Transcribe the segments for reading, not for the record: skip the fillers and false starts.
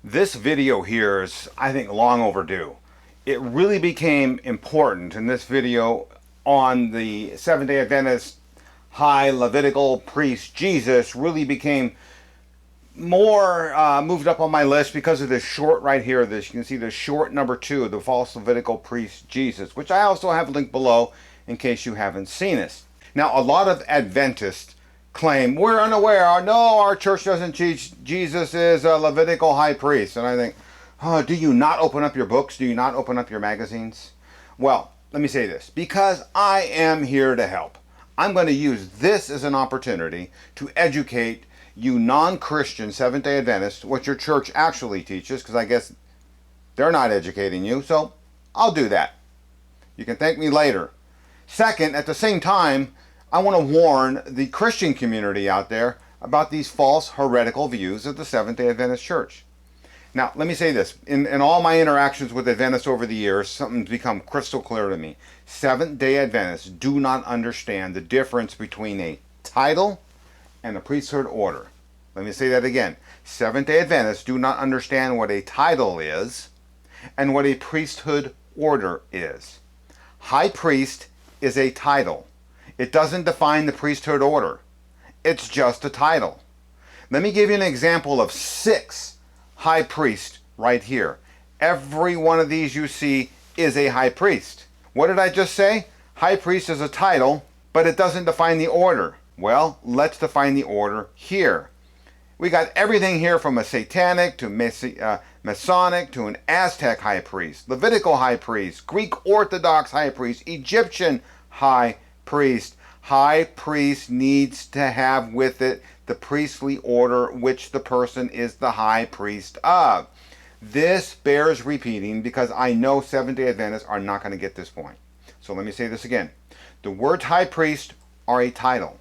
This video here is, I think, long overdue. It really became important in this video on the Seventh-day Adventist high Levitical priest Jesus really became more moved up on my list because of this short right here. This, you can see the short number 2, the false Levitical priest Jesus, which I also have linked below in case you haven't seen it. Now, a lot of Adventists claim we're unaware. No, our church doesn't teach Jesus is a Levitical high priest. And I think, oh, do you not open up your books? Do you not open up your magazines? Well, let me say this. Because I am here to help, I'm going to use this as an opportunity to educate you non-Christian Seventh-day Adventists what your church actually teaches, because I guess they're not educating you, so I'll do that. You can thank me later. Second, at the same time, I want to warn the Christian community out there about these false heretical views of the Seventh-day Adventist Church. Now, let me say this. In all my interactions with Adventists over the years, something's become crystal clear to me. Seventh-day Adventists do not understand the difference between a title and a priesthood order. Let me say that again. Seventh-day Adventists do not understand what a title is and what a priesthood order is. High priest is a title. It doesn't define the priesthood order. It's just a title. Let me give you an example of 6 high priests right here. Every one of these you see is a high priest. What did I just say? High priest is a title, but it doesn't define the order. Well, let's define the order here. We got everything here from a satanic to Masonic to an Aztec high priest, Levitical high priest, Greek Orthodox high priest, Egyptian high priest. High priest needs to have with it the priestly order which the person is the high priest of. This bears repeating because I know Seventh-day Adventists are not going to get this point. So let me say this again. The words high priest are a title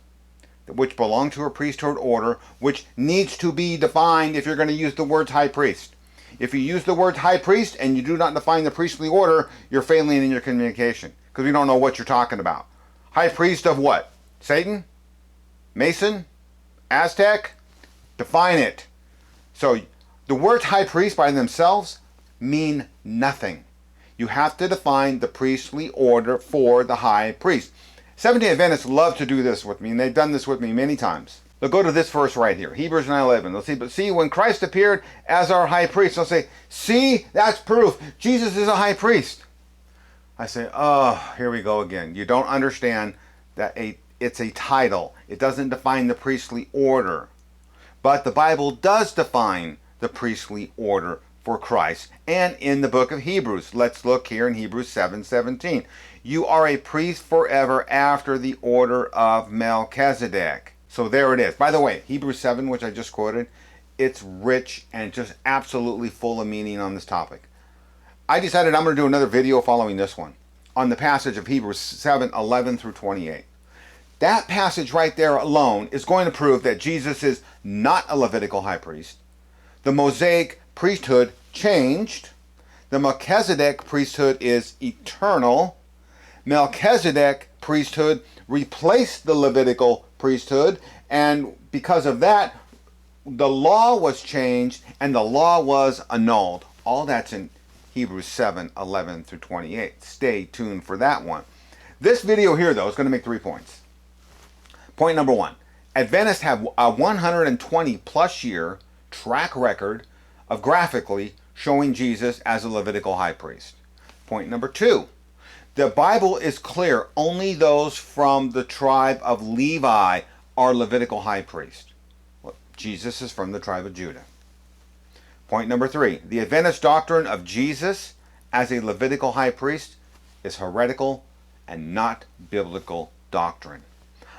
which belong to a priesthood order which needs to be defined if you're going to use the words high priest. If you use the word high priest and you do not define the priestly order, you're failing in your communication because we don't know what you're talking about. High priest of what? Satan? Mason? Aztec? Define it. So the words high priest by themselves mean nothing. You have to define the priestly order for the high priest. Seventh-day Adventists love to do this with me, and they've done this with me many times. They'll go to this verse right here, Hebrews 9:11. They'll say, but see, when Christ appeared as our high priest, they'll say, see, that's proof. Jesus is a high priest. I say, oh, here we go again. You don't understand that it's a title. It doesn't define the priestly order. But the Bible does define the priestly order for Christ. And in the book of Hebrews, let's look here in Hebrews 7:17. You are a priest forever after the order of Melchizedek. So there it is. By the way, Hebrews 7, which I just quoted, it's rich and just absolutely full of meaning on this topic. I decided I'm going to do another video following this one on the passage of Hebrews 7:11 through 28. That passage right there alone is going to prove that Jesus is not a Levitical high priest. The Mosaic priesthood changed. The Melchizedek priesthood is eternal. Melchizedek priesthood replaced the Levitical priesthood, and because of that, the law was changed and the law was annulled. All that's in Hebrews 7:11 through 28. Stay tuned for that one. This video here, though, is going to make 3 points. Point number 1. Adventists have a 120 plus year track record of graphically showing Jesus as a Levitical high priest. Point number 2. The Bible is clear. Only those from the tribe of Levi are Levitical high priest. Well, Jesus is from the tribe of Judah. Point number 3. The Adventist doctrine of Jesus as a Levitical high priest is heretical and not biblical doctrine.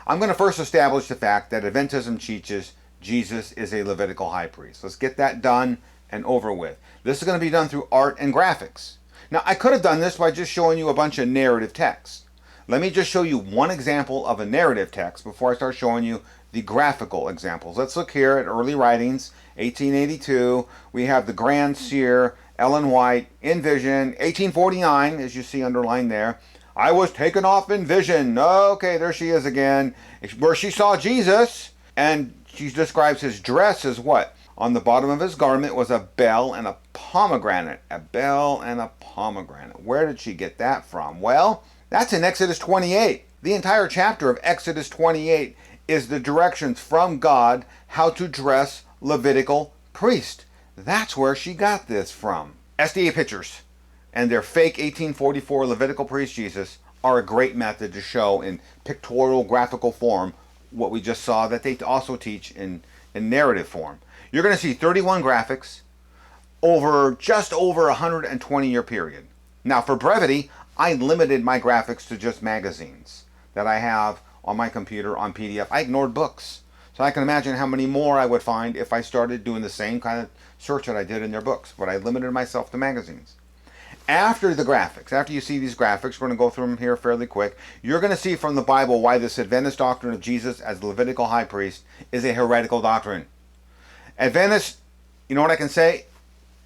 I'm going to first establish the fact that Adventism teaches Jesus is a Levitical high priest. Let's get that done and over with. This is going to be done through art and graphics. Now, I could have done this by just showing you a bunch of narrative text. Let me just show you one example of a narrative text before I start showing you the graphical examples. Let's look here at early writings, 1882. We have the Grand Seer, Ellen White, in vision, 1849, as you see underlined there. I was taken off in vision. Okay, there she is again, where she saw Jesus, and she describes his dress as what? On the bottom of his garment was a bell and a pomegranate. A bell and a pomegranate. Where did she get that from? Well, that's in Exodus 28. The entire chapter of Exodus 28 is the directions from God how to dress Levitical priest. That's where she got this from. SDA pictures and their fake 1844 Levitical priest Jesus are a great method to show in pictorial graphical form what we just saw that they also teach in narrative form. You're going to see 31 graphics over just over a 120-year period. Now, for brevity, I limited my graphics to just magazines that I have on my computer on PDF. I ignored books. So I can imagine how many more I would find if I started doing the same kind of search that I did in their books. But I limited myself to magazines. After the graphics, after you see these graphics, we're going to go through them here fairly quick. You're going to see from the Bible why this Adventist doctrine of Jesus as the Levitical high priest is a heretical doctrine. Adventists, you know what I can say?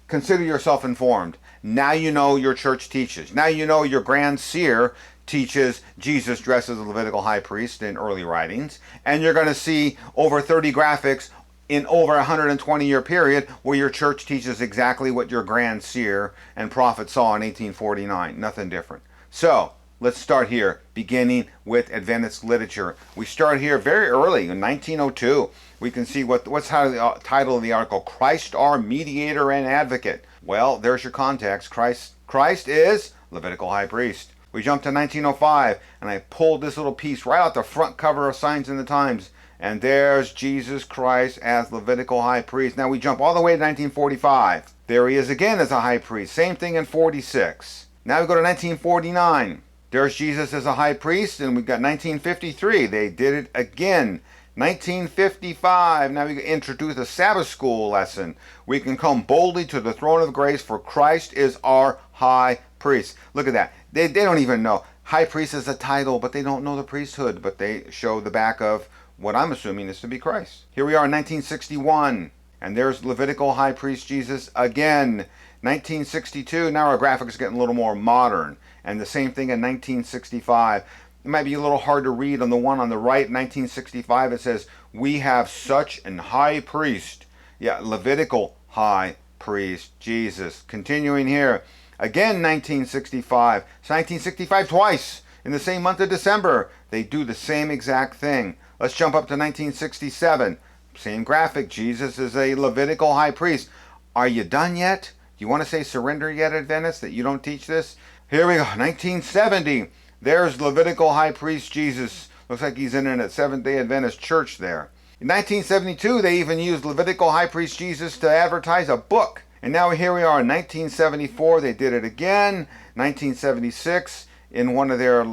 Consider yourself informed. Now you know your church teaches. Now you know your grand seer teaches Jesus dressed as a Levitical high priest in early writings. And you're going to see over 30 graphics in over a 120-year period where your church teaches exactly what your grand seer and prophet saw in 1849. Nothing different. So, let's start here, beginning with Adventist literature. We start here very early, in 1902. We can see what's the title of the article, Christ our Mediator and Advocate. Well, there's your context. Christ is Levitical high priest. We jump to 1905, and I pulled this little piece right out the front cover of Signs in the Times. And there's Jesus Christ as Levitical high priest. Now we jump all the way to 1945. There he is again as a high priest. Same thing in 46. Now we go to 1949. There's Jesus as a high priest, and we've got 1953. They did it again. 1955. Now we introduce a Sabbath school lesson. We can come boldly to the throne of grace, for Christ is our high priest. Look at that. They don't even know. High priest is a title, but they don't know the priesthood. But they show the back of what I'm assuming is to be Christ. Here we are in 1961, and there's Levitical high priest Jesus again. 1962, now our graphics is getting a little more modern, and the same thing in 1965. It might be a little hard to read on the one on the right. 1965, it says, we have such an high priest. Yeah, Levitical high priest Jesus. Continuing here, again 1965. It's 1965 twice in the same month of December. They do the same exact thing. Let's jump up to 1967. Same graphic. Jesus is a Levitical high priest. Are you done yet? Do you want to say surrender yet, Adventists, that you don't teach this? Here we go. 1970. There's Levitical high priest Jesus. Looks like he's in a Seventh-day Adventist church there. In 1972, they even used Levitical high priest Jesus to advertise a book. And now here we are in 1974. They did it again. 1976 in one of their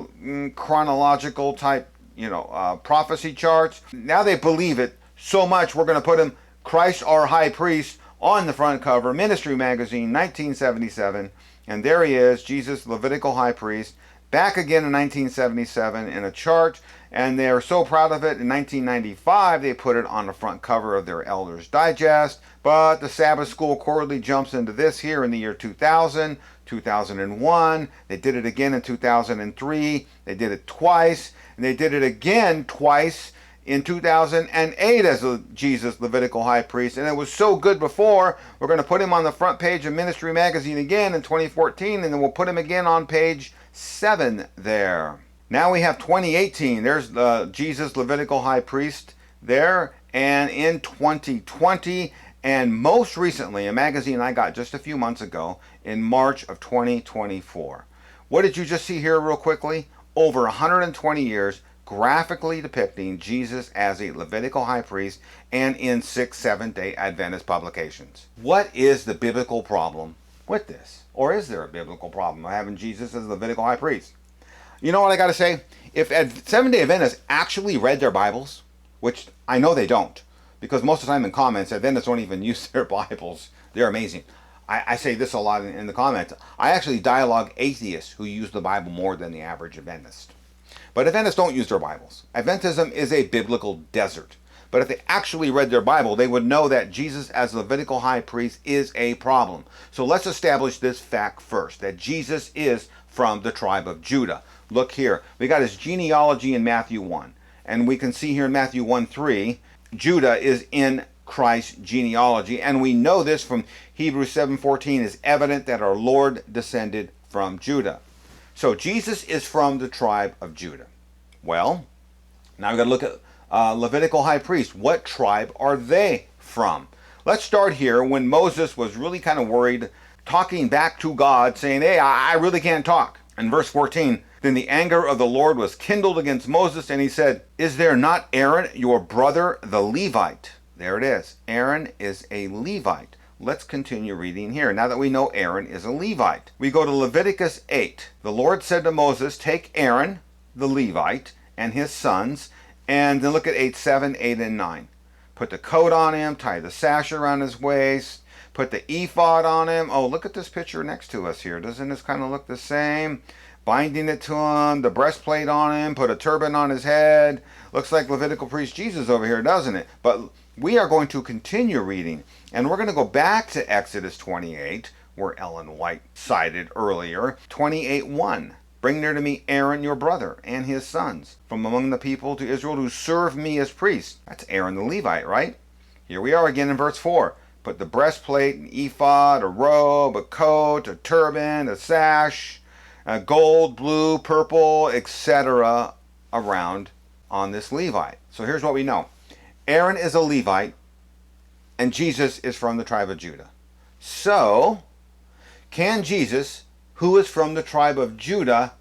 chronological type prophecy charts. Now they believe it so much, we're going to put him, Christ our high priest, on the front cover, Ministry Magazine, 1977. And there he is, Jesus, Levitical high priest, back again in 1977 in a chart. And they are so proud of it. In 1995, they put it on the front cover of their Elders Digest. But the Sabbath School Quarterly jumps into this here in the year 2000, 2001. They did it again in 2003. They did it twice. And they did it again twice in 2008 as a Jesus Levitical high priest. And it was so good before, we're going to put him on the front page of Ministry Magazine again in 2014, and then we'll put him again on page 7 there. Now we have 2018. There's Jesus Levitical high priest there. And in 2020, and most recently, a magazine I got just a few months ago in March of 2024. What did you just see here real quickly? Over 120 years, graphically depicting Jesus as a Levitical high priest, and in 6 Seventh-day Adventist publications. What is the biblical problem with this? Or is there a biblical problem of having Jesus as a Levitical high priest? You know what I got to say? If Seventh-day Adventists actually read their Bibles, which I know they don't, because most of the time in comments, Adventists don't even use their Bibles. They're amazing. I say this a lot in the comments. I actually dialogue atheists who use the Bible more than the average Adventist. But Adventists don't use their Bibles. Adventism is a biblical desert. But if they actually read their Bible, they would know that Jesus as Levitical high priest is a problem. So let's establish this fact first, that Jesus is from the tribe of Judah. Look here. We got his genealogy in Matthew 1. And we can see here in Matthew 1:3, Judah is in Christ's genealogy. And we know this from Hebrews 7:14 is evident that our Lord descended from Judah. So Jesus is from the tribe of Judah. Well, now we've got to look at Levitical high priest. What tribe are they from? Let's start here when Moses was really kind of worried, talking back to God, saying, hey, I really can't talk. In verse 14, then the anger of the Lord was kindled against Moses, and he said, is there not Aaron, your brother, the Levite? There it is. Aaron is a Levite. Let's continue reading here. Now that we know Aaron is a Levite, we go to Leviticus 8. The Lord said to Moses, take Aaron, the Levite, and his sons, and then look at 8:7, 8, and 9. Put the coat on him, tie the sash around his waist, put the ephod on him. Oh, look at this picture next to us here. Doesn't this kind of look the same? Binding it to him, the breastplate on him, put a turban on his head. Looks like Levitical priest Jesus over here, doesn't it? But we are going to continue reading, and we're going to go back to Exodus 28, where Ellen White cited earlier, 28:1. Bring near to me Aaron your brother and his sons from among the people to Israel who serve me as priests. That's Aaron the Levite, right? Here we are again in verse 4. Put the breastplate, an ephod, a robe, a coat, a turban, a sash, gold, blue, purple, etc. around on this Levite. So here's what we know. Aaron is a Levite, and Jesus is from the tribe of Judah. So, can Jesus, who is from the tribe of Judah,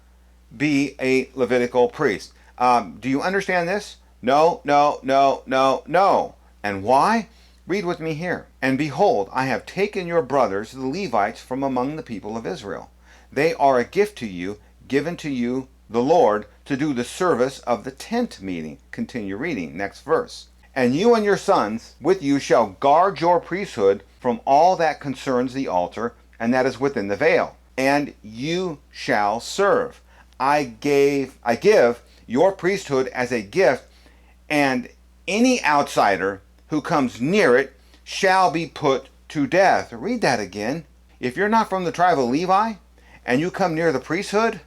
be a Levitical priest? Do you understand this? No, no, no, no, no. And why? Read with me here. And behold, I have taken your brothers, the Levites, from among the people of Israel. They are a gift to you, given to you, the Lord, to do the service of the tent meeting. Continue reading, next verse. And you and your sons with you shall guard your priesthood from all that concerns the altar, and that is within the veil. And you shall serve. I give your priesthood as a gift, and any outsider who comes near it shall be put to death. Read that again. If you're not from the tribe of Levi, and you come near the priesthood,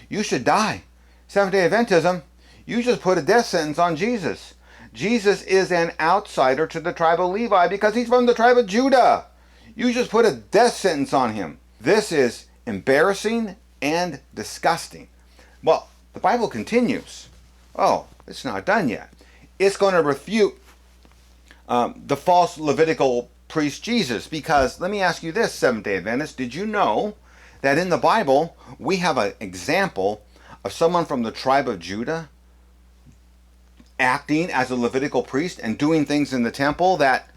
you should die. Seventh-day Adventism, you just put a death sentence on Jesus. Jesus is an outsider to the tribe of Levi because he's from the tribe of Judah. You just put a death sentence on him. This is embarrassing and disgusting. Well, the Bible continues. Oh, it's not done yet. It's going to refute the false Levitical priest Jesus, because let me ask you this, Seventh-day Adventist, did you know that in the Bible we have an example of someone from the tribe of Judah acting as a Levitical priest and doing things in the temple that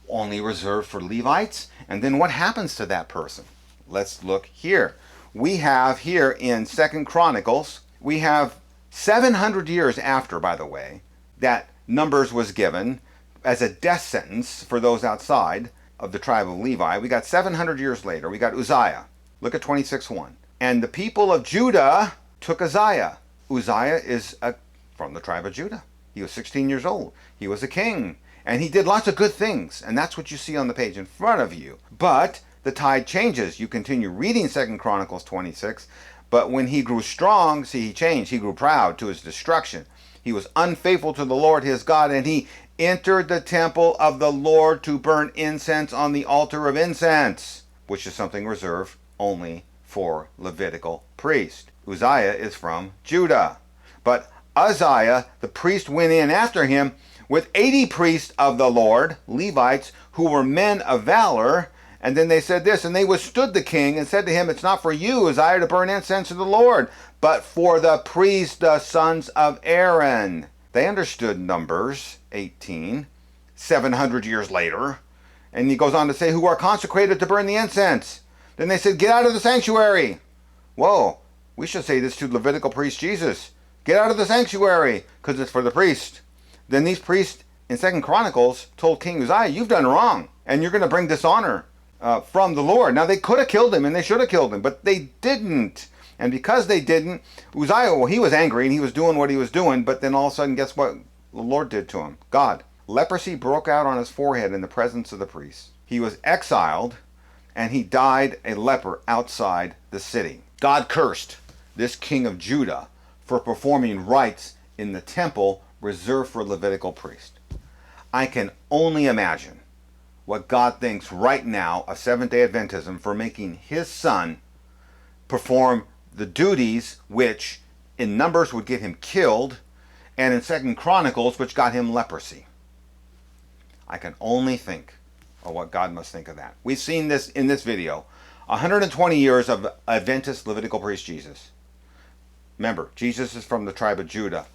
only reserved for Levites? And then what happens to that person? Let's look here. We have here in 2 Chronicles, we have 700 years after, by the way, that Numbers was given as a death sentence for those outside of the tribe of Levi. We got 700 years later, we got Uzziah. Look at 26:1. And the people of Judah took Uzziah. Uzziah is from the tribe of Judah. He was 16 years old. He was a king. And he did lots of good things. And that's what you see on the page in front of you. But the tide changes. You continue reading 2 Chronicles 26. But when he grew strong, see, he changed. He grew proud to his destruction. He was unfaithful to the Lord his God, and he entered the temple of the Lord to burn incense on the altar of incense, which is something reserved only for Levitical priests. Uzziah is from Judah. But Uzziah, the priest, went in after him with 80 priests of the Lord, Levites, who were men of valor. And then they said this, and they withstood the king and said to him, it's not for you, Uzziah, to burn incense to the Lord, but for the priests, the sons of Aaron. They understood Numbers 18, 700 years later. And he goes on to say, who are consecrated to burn the incense. Then they said, get out of the sanctuary. Whoa, we should say this to Levitical priest Jesus. Get out of the sanctuary, because it's for the priest. Then these priests in 2 Chronicles told King Uzziah, you've done wrong, and you're going to bring dishonor from the Lord. Now, they could have killed him, and they should have killed him, but they didn't. And because they didn't, Uzziah, well, he was angry, and he was doing what he was doing, but then all of a sudden, guess what the Lord did to him? God. Leprosy broke out on his forehead in the presence of the priests. He was exiled, and he died a leper outside the city. God cursed this king of Judah for performing rites in the temple reserved for Levitical priests. I can only imagine what God thinks right now of Seventh-day Adventism for making his son perform the duties which in Numbers would get him killed, and in 2 Chronicles which got him leprosy. I can only think of what God must think of that. We've seen this in this video. 120 years of Adventist Levitical priest Jesus. Remember, Jesus is from the tribe of Judah.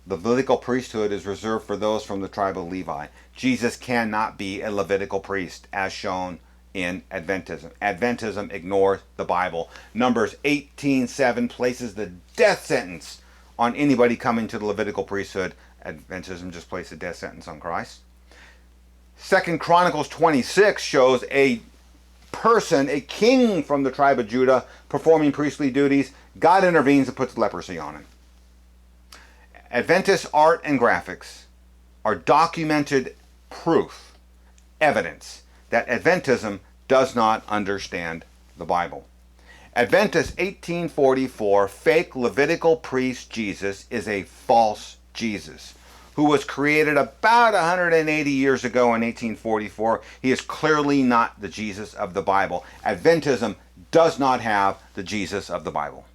The Levitical priesthood is reserved for those from the tribe of Levi. Jesus cannot be a Levitical priest as shown in Adventism. Adventism ignores the Bible. Numbers 18:7 places the death sentence on anybody coming to the Levitical priesthood. Adventism just placed a death sentence on Christ. 2 Chronicles 26 shows a person, a king from the tribe of Judah, performing priestly duties. God intervenes and puts leprosy on him. Adventist art and graphics are documented proof, evidence, that Adventism does not understand the Bible. Adventist 1844 fake Levitical priest Jesus is a false Jesus who was created about 180 years ago in 1844. He is clearly not the Jesus of the Bible. Adventism does not have the Jesus of the Bible.